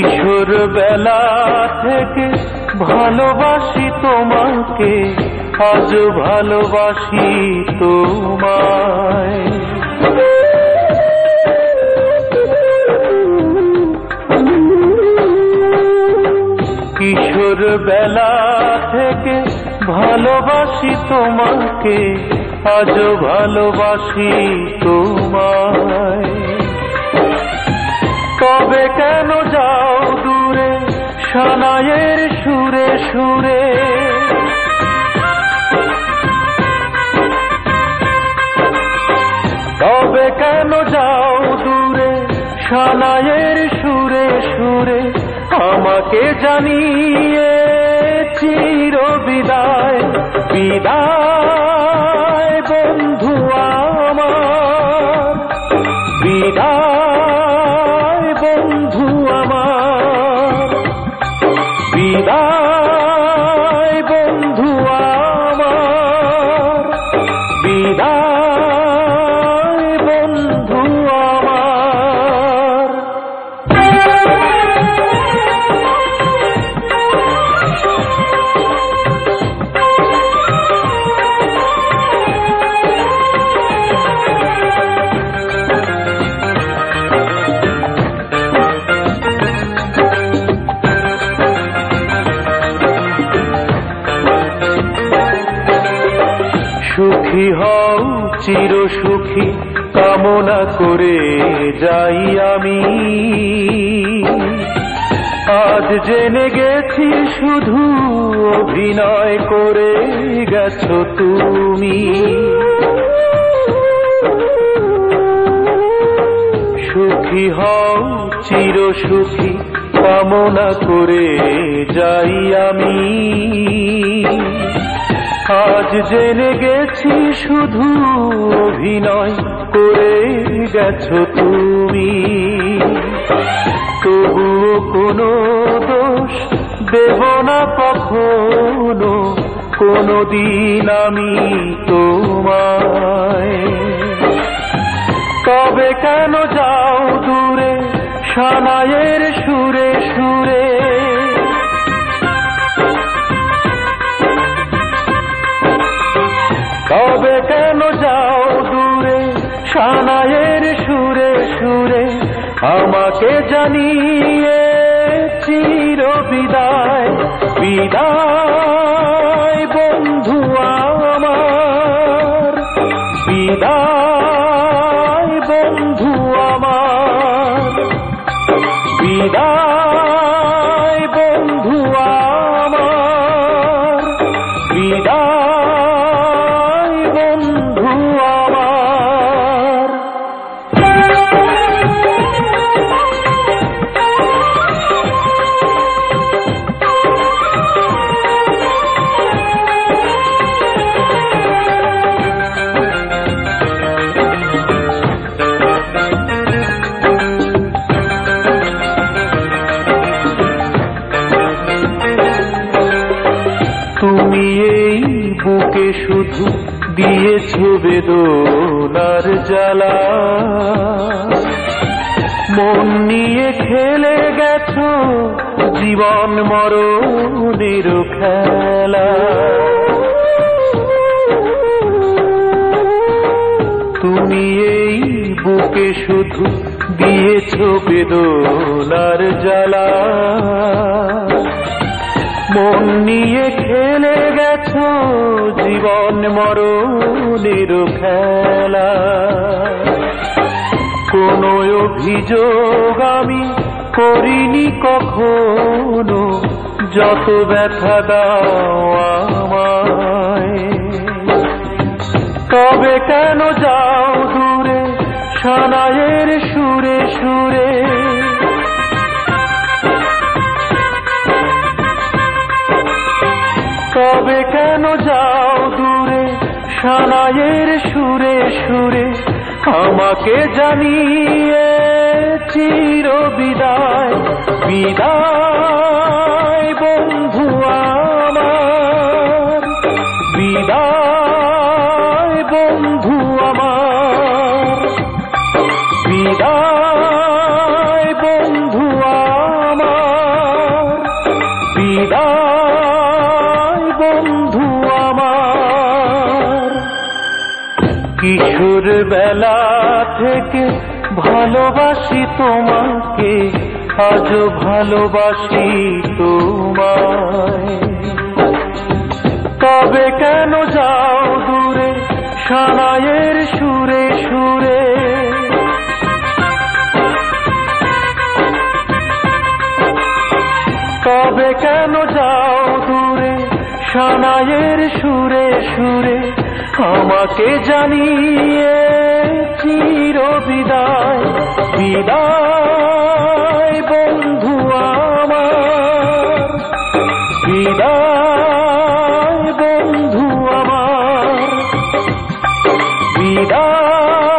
কিশোর বেলা থেকে ভালোবাসি তোমাকে, আজও ভালোবাসি তোমায়। কিশোর বেলা থেকে ভালোবাসি তোমাকে, আজও ভালোবাসি তোমায়। তবে কেন যাও দূরে সানাইয়ের সুরে সুরে, তবে কেন যাও দূরে সানাইয়ের সুরে সুরে, আমাকে জানিয়ে চির বিদায়। বিদায় বন্ধু আমার, বিদায় বন্ধু আমার, বিদায় বন্ধু আমার, বিদায় বন্ধু আমার। সুখী হও চির সুখী কামনা করে যাই আমি, আজ জেনে গেছি শুধু অভিনয় করে গেছো তুমি। সুখী হও চির সুখী কামনা করে যাই আমি, আজ জেনে গেছি শুধু অভিনয় করে গেছো তুমি। তবুও কোনো দোষ দেব না কখনো, কোনদিন আমি তোমায়। তবে কেন যাও দূরে সানাইয়ের সুরে সুরে, তবে কেন যাও দূরে সানাইয়ের সুরে সুরে, আমাকে জানিয়ে চির বিদায়। বিদায় বন্ধু আমার, বিদায় বন্ধু আমার, বিদায় বন্ধু আমার, বিদায় বন্ধু আমার। তুমি এই বুকে শুধু দিয়েছো বেদনার জ্বালা, মন নিয়ে খেলে গেছো জীবন মরণের খেলা। তুমি এই বুকে শুধু দিয়েছো বেদনার জ্বালা, মন নিয়ে খেলে গেছো জীবন মরণের খেলা। কোনো অভিযোগ আমি করিনি কখনো, যত ব্যথা দাও আমায়। তবে কেন যাও দূরে সানাইয়ের সুরে সুরে, তবে কেন যাও দূরে সানাইয়ের সুরে সুরে, আমাকে জানিয়ে চির বিদায়। বিদায় বন্ধু আমার, বিদায় বন্ধু আমার, বিদায় বন্ধু আমার। ছোটবেলা থেকে ভালোবাসি তোমাকে, আজও ভালোবাসি তোমায়। তবে কেন যাও দূরে সানাইয়ের সুরে সুরে, তবে কেন যাও দূরে সানাইয়ের সুরে সুরে, আমাকে জানিয়ে চির বিদায়। বিদায় বন্ধু আমার, বিদায় বন্ধু আমার, বিদায়।